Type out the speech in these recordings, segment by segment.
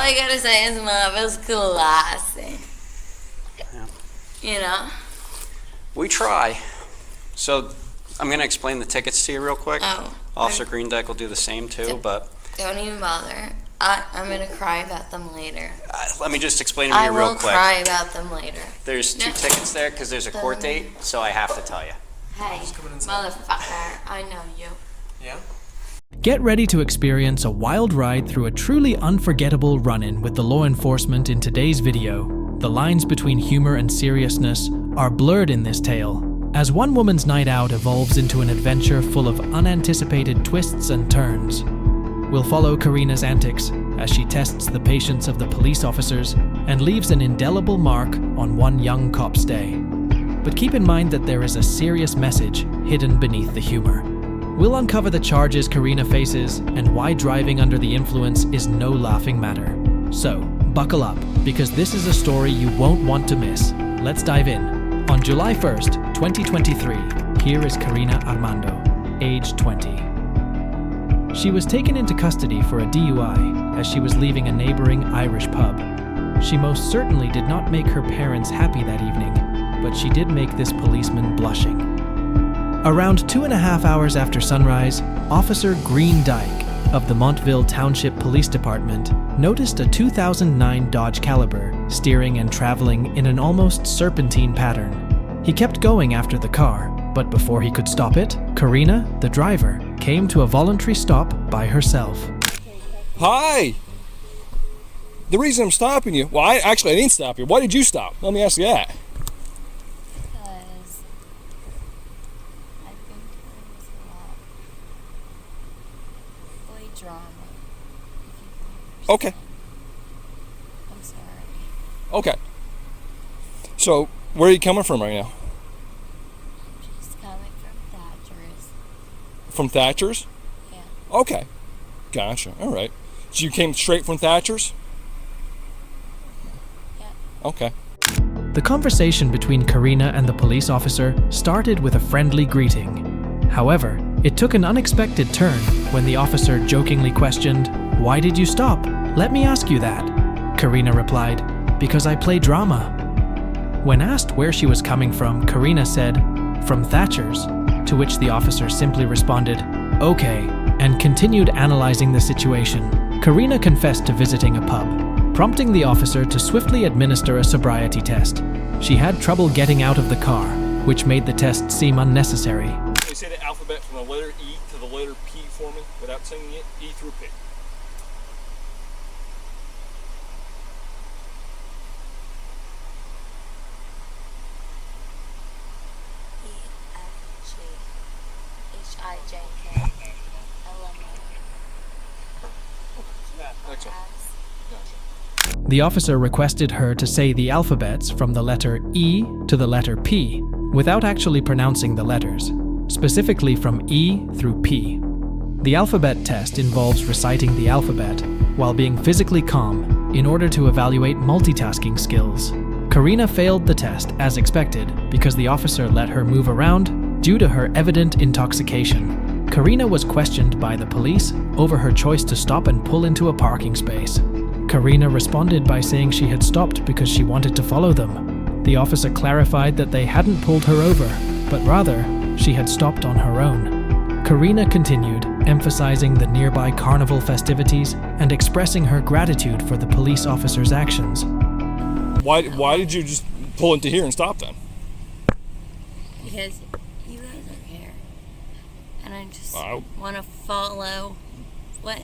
I gotta say is Mom is classy. Yeah. You know? We try. So I'm going to explain the tickets to you real quick. Oh. Officer Greendeck will do the same too, but Don't even bother. I'm gonna cry about them later. let me just explain them to I you real will quick. cry about them later. There's two tickets there because there's a court date, so I have to tell you. Hey, motherfucker, I know you. Yeah? Get ready to experience a wild ride through a truly unforgettable run-in with the law enforcement in today's video. The lines between humor and seriousness are blurred in this tale, as one woman's night out evolves into an adventure full of unanticipated twists and turns. We'll follow Karina's antics as she tests the patience of the police officers and leaves an indelible mark on one young cop's day. But keep in mind that there is a serious message hidden beneath the humor. We'll uncover the charges Karina faces and why driving under the influence is no laughing matter. So, buckle up, because this is a story you won't want to miss. Let's dive in. On July 1st, 2023, here is Karina Armando, age 20. She was taken into custody for a DUI as she was leaving a neighboring Irish pub. She most certainly did not make her parents happy that evening, but she did make this policeman blushing. Around 2.5 hours after sunrise, Officer Green Dyke of the Montville Township Police Department noticed a 2009 Dodge Caliber steering and traveling in an almost serpentine pattern. He kept going after the car, but before he could stop it, Karina, the driver, came to a voluntary stop by herself. Hi! The reason I'm stopping you, well, I didn't stop you. Why did you stop? Let me ask you that. Because I've been doing this a lot. Play drama. If you Okay. I'm sorry. Okay. So, where are you coming from right now? I'm just coming from Thatcher's. From Thatcher's? Yeah. Okay. Gotcha. All right. So you came straight from Thatcher's? Yeah. Okay. The conversation between Karina and the police officer started with a friendly greeting. However, it took an unexpected turn when the officer jokingly questioned, "Why did you stop? Let me ask you that." Karina replied, "Because I play drama." When asked where she was coming from, Karina said, "From Thatcher's," to which the officer simply responded, "Okay," and continued analyzing the situation. Karina confessed to visiting a pub, prompting the officer to swiftly administer a sobriety test. She had trouble getting out of the car, which made the test seem unnecessary. They say the alphabet from the letter E to the letter P for me without saying it. E through P. The officer requested her to say the alphabets from the letter E to the letter P without actually pronouncing the letters, specifically from E through P. The alphabet test involves reciting the alphabet while being physically calm in order to evaluate multitasking skills. Karina failed the test as expected because the officer let her move around due to her evident intoxication. Karina was questioned by the police over her choice to stop and pull into a parking space. Karina responded by saying she had stopped because she wanted to follow them. The officer clarified that they hadn't pulled her over, but rather, she had stopped on her own. Karina continued, emphasizing the nearby carnival festivities and expressing her gratitude for the police officer's actions. Why did you just pull into here and stop then? Because you guys are here. And I just Oh. want to follow what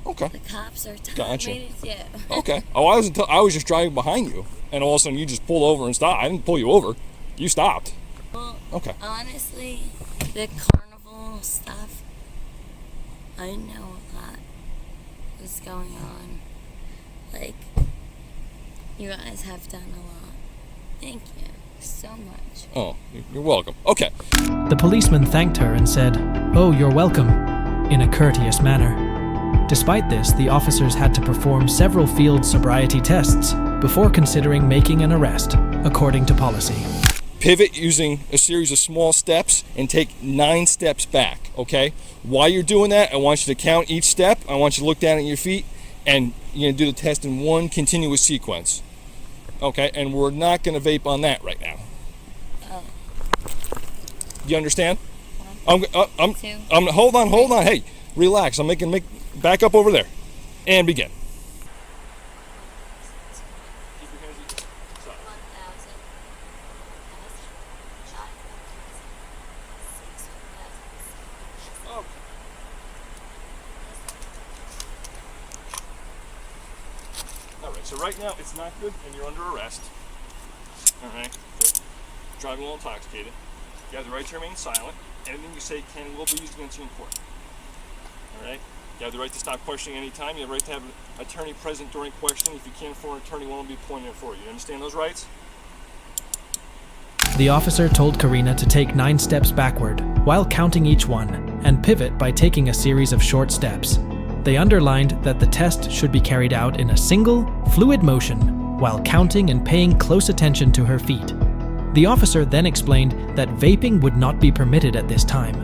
Okay. the cops are telling Gotcha. me to do. Okay. Oh, I was just driving behind you, and all of a sudden you just pulled over and stopped. I didn't pull you over. You stopped. Well, Okay. honestly, the carnival stuff, I know a lot is going on. Like, you guys have done a lot. Thank you so much. Oh, you're welcome. Okay. The policeman thanked her and said, "Oh, you're welcome," in a courteous manner. Despite this, the officers had to perform several field sobriety tests before considering making an arrest, according to policy. Pivot using a series of small steps and take 9 steps back, okay? While you're doing that, I want you to count each step. I want you to look down at your feet and you're going to do the test in one continuous sequence. Okay, and we're not going to vape on that right now. Oh. You understand? One, I'm two. hold on. Hey, relax. Back up over there, and begin. 1,000. All right. So right now it's not good, and you're under arrest. All right. For driving while intoxicated. You have the right to remain silent. Anything you say can and will be used against you in court. All right. You have the right to stop questioning any time. You have the right to have an attorney present during questioning. If you can't afford an attorney, one will be appointed for you. You understand those rights? The officer told Karina to take 9 steps backward while counting each one and pivot by taking a series of short steps. They underlined that the test should be carried out in a single, fluid motion while counting and paying close attention to her feet. The officer then explained that vaping would not be permitted at this time.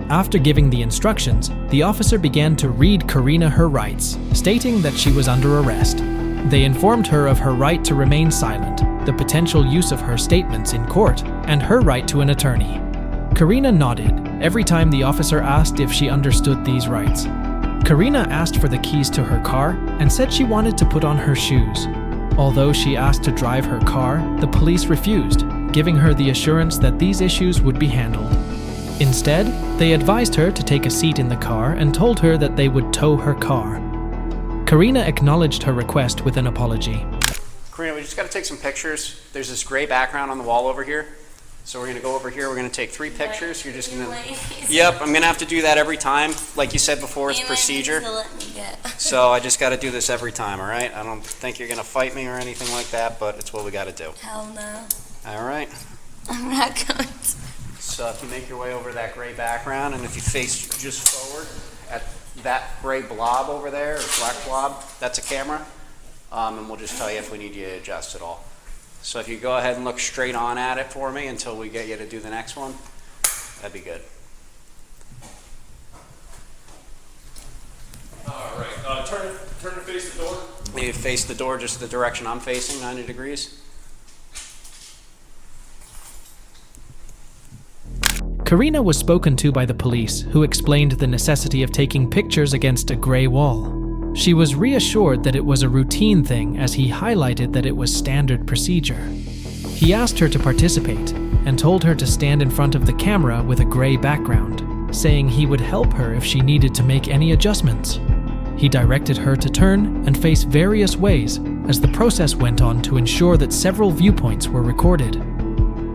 After giving the instructions, the officer began to read Karina her rights, stating that she was under arrest. They informed her of her right to remain silent, the potential use of her statements in court, and her right to an attorney. Karina nodded every time the officer asked if she understood these rights. Karina asked for the keys to her car and said she wanted to put on her shoes. Although she asked to drive her car, the police refused, giving her the assurance that these issues would be handled. Instead, they advised her to take a seat in the car and told her that they would tow her car. Karina acknowledged her request with an apology. Karina, we just got to take some pictures. There's this gray background on the wall over here. So we're going to go over here. We're going to take 3 pictures. You're just going to... Yep, I'm going to have to do that every time. Like you said before, it's procedure. So I just got to do this every time, all right? I don't think you're going to fight me or anything like that, but it's what we got to do. Hell no. All right. I'm not going to. So if you make your way over that gray background, and if you face just forward at that gray blob over there, or black blob, that's a camera. And we'll just tell you if we need you to adjust at all. So if you go ahead and look straight on at it for me until we get you to do the next one, that'd be good. All right. Turn to face the door. You face the door just the direction I'm facing, 90 degrees. Karina was spoken to by the police, who explained the necessity of taking pictures against a gray wall. She was reassured that it was a routine thing, as he highlighted that it was standard procedure. He asked her to participate and told her to stand in front of the camera with a gray background, saying he would help her if she needed to make any adjustments. He directed her to turn and face various ways as the process went on to ensure that several viewpoints were recorded.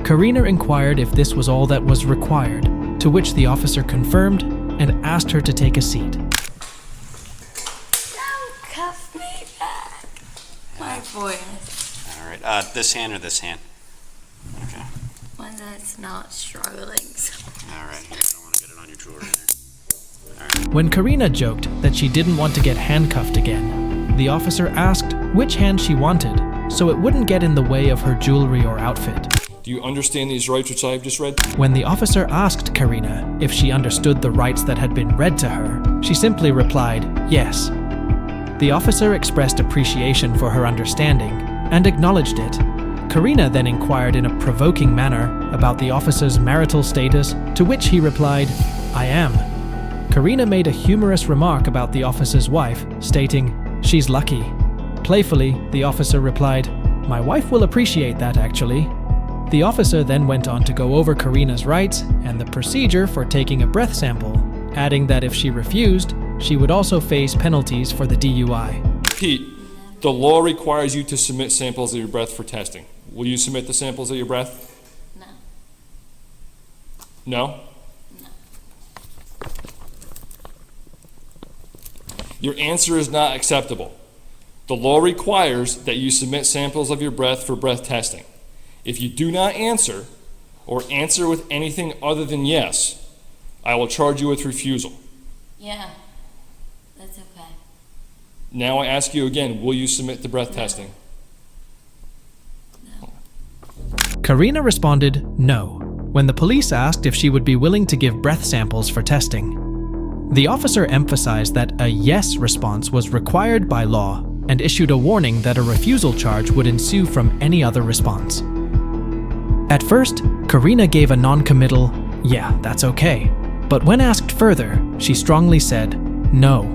Karina inquired if this was all that was required, to which the officer confirmed and asked her to take a seat. Don't cuff me back. My voice. All right. This hand or this hand? Okay. One that's not struggling. All right. Here, I don't want to get it on your jewelry there. All right. When Karina joked that she didn't want to get handcuffed again, the officer asked which hand she wanted, so it wouldn't get in the way of her jewelry or outfit. Do you understand these rights which I have just read? When the officer asked Karina if she understood the rights that had been read to her, she simply replied, yes. The officer expressed appreciation for her understanding and acknowledged it. Karina then inquired in a provoking manner about the officer's marital status, to which he replied, I am. Karina made a humorous remark about the officer's wife, stating, she's lucky. Playfully, the officer replied, my wife will appreciate that actually. The officer then went on to go over Karina's rights and the procedure for taking a breath sample, adding that if she refused, she would also face penalties for the DUI. Pete, the law requires you to submit samples of your breath for testing. Will you submit the samples of your breath? No. No? No. Your answer is not acceptable. The law requires that you submit samples of your breath for breath testing. If you do not answer, or answer with anything other than yes, I will charge you with refusal. Yeah. That's okay. Now I ask you again, will you submit the breath testing? No. Karina responded no, when the police asked if she would be willing to give breath samples for testing. The officer emphasized that a yes response was required by law and issued a warning that a refusal charge would ensue from any other response. At first, Karina gave a non-committal, "Yeah, that's okay." But when asked further, she strongly said, "No."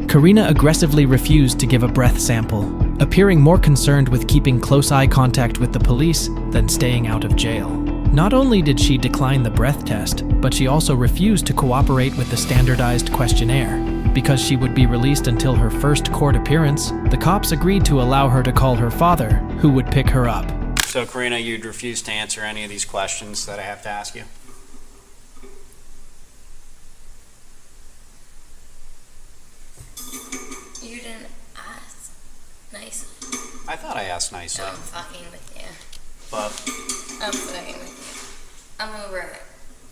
Karina aggressively refused to give a breath sample, appearing more concerned with keeping close eye contact with the police than staying out of jail. Not only did she decline the breath test, but she also refused to cooperate with the standardized questionnaire. Because she would be released until her first court appearance, the cops agreed to allow her to call her father, who would pick her up. So, Karina, you'd refuse to answer any of these questions that I have to ask you? You didn't ask nicely. I thought I asked nicely. I'm fucking with you. But, I'm fucking with you. I'm over it.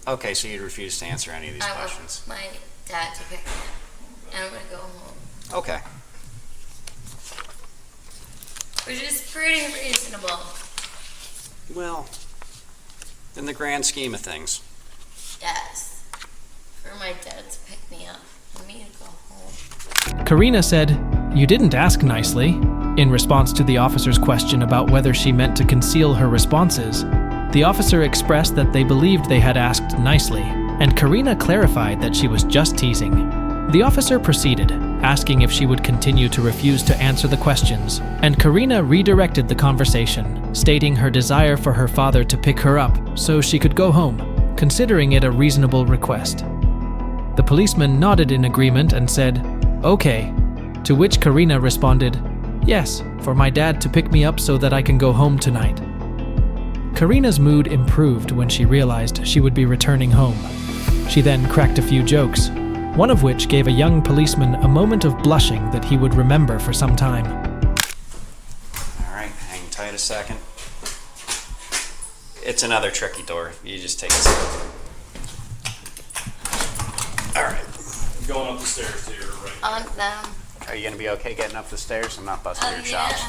okay, so you'd refuse to answer any of these I questions? want my dad to pick me up, and I'm gonna go home. Okay. Which is pretty reasonable. Well, in the grand scheme of things. Yes. For my dad to pick me up and me to go home. Karina said, "You didn't ask nicely," in response to the officer's question about whether she meant to conceal her responses. The officer expressed that they believed they had asked nicely, and Karina clarified that she was just teasing. The officer proceeded, asking if she would continue to refuse to answer the questions, and Karina redirected the conversation, stating her desire for her father to pick her up so she could go home, considering it a reasonable request. The policeman nodded in agreement and said, "Okay," to which Karina responded, "Yes, for my dad to pick me up so that I can go home tonight." Karina's mood improved when she realized she would be returning home. She then cracked a few jokes, one of which gave a young policeman a moment of blushing that he would remember for some time. All right, hang tight a second. It's another tricky door. You just take a second. All right. I'm going up the stairs to your right. On them. Are you going to be okay getting up the stairs? I'm not busting your Yeah. chops.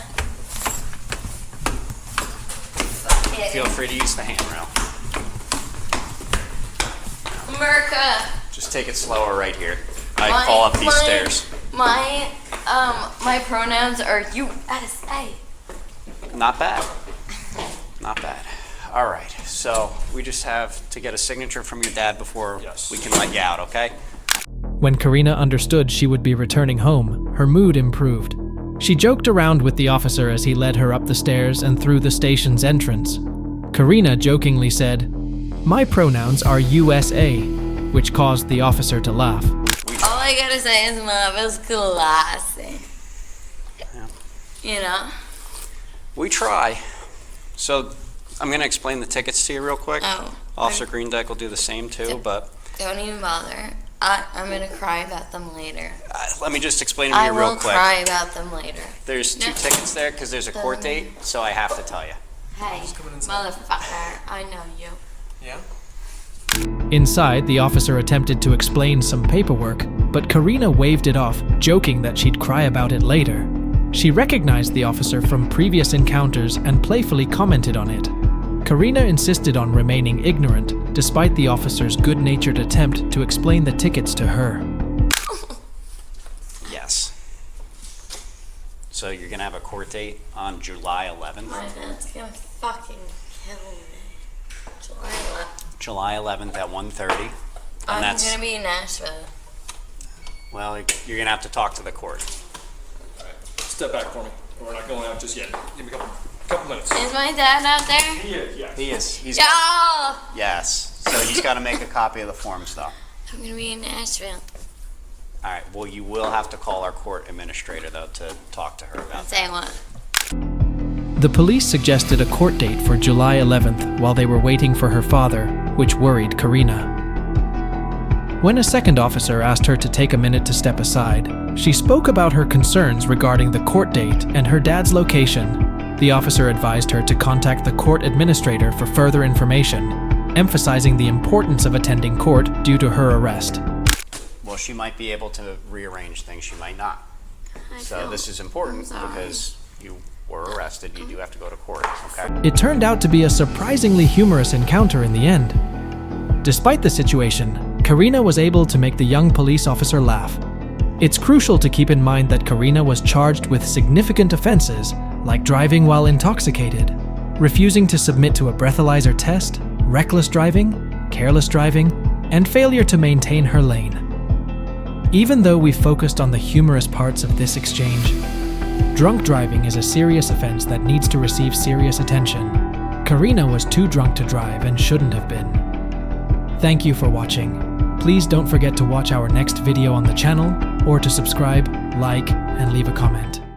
Fuck it. Feel free to use the handrail. America. Just take it slower right here. I fall up these stairs. My pronouns are USA. Not bad. Not bad. All right, so we just have to get a signature from your dad before Yes. we can let you out, okay? When Karina understood she would be returning home, her mood improved. She joked around with the officer as he led her up the stairs and through the station's entrance. Karina jokingly said, "My pronouns are USA," which caused the officer to laugh. All I gotta say is love is classy. Yeah. You know? We try. So I'm going to explain the tickets to you real quick. Oh. Officer Greendeck will do the same too, but Don't even bother. I'm gonna cry about them later. let me just explain them to I you real will quick. cry about them later. There's two No. tickets there because there's a court date, so I have to tell you. Hey, motherfucker, I know you. Inside, the officer attempted to explain some paperwork, but Karina waved it off, joking that she'd cry about it later. She recognized the officer from previous encounters and playfully commented on it. Karina insisted on remaining ignorant, despite the officer's good-natured attempt to explain the tickets to her. Yes. So you're going to have a court date on July 11th. My dad's gonna fucking kill me. July 11th. July 11th at 1:30. I'm And that's, gonna be in Nashville. well, you're going to have to talk to the court. All right. Step back for me. We're not going out just yet. Give me a couple minutes. Is my dad out there? He is, yes. He is. He's Yeah! yes. So he's got to make a copy of the forms, though. I'm gonna be in Nashville. All right. Well, you will have to call our court administrator, though, to talk to her about that. Say what? The police suggested a court date for July 11th while they were waiting for her father, which worried Karina. When a second officer asked her to take a minute to step aside, she spoke about her concerns regarding the court date and her dad's location. The officer advised her to contact the court administrator for further information, emphasizing the importance of attending court due to her arrest. Well, she might be able to rearrange things. She might not. So this is important because you were arrested. You do have to go to court, okay? It turned out to be a surprisingly humorous encounter in the end. Despite the situation, Karina was able to make the young police officer laugh. It's crucial to keep in mind that Karina was charged with significant offenses like driving while intoxicated, refusing to submit to a breathalyzer test, reckless driving, careless driving, and failure to maintain her lane. Even though we focused on the humorous parts of this exchange, drunk driving is a serious offense that needs to receive serious attention. Karina was too drunk to drive and shouldn't have been. Thank you for watching. Please don't forget to watch our next video on the channel or to subscribe, like, and leave a comment.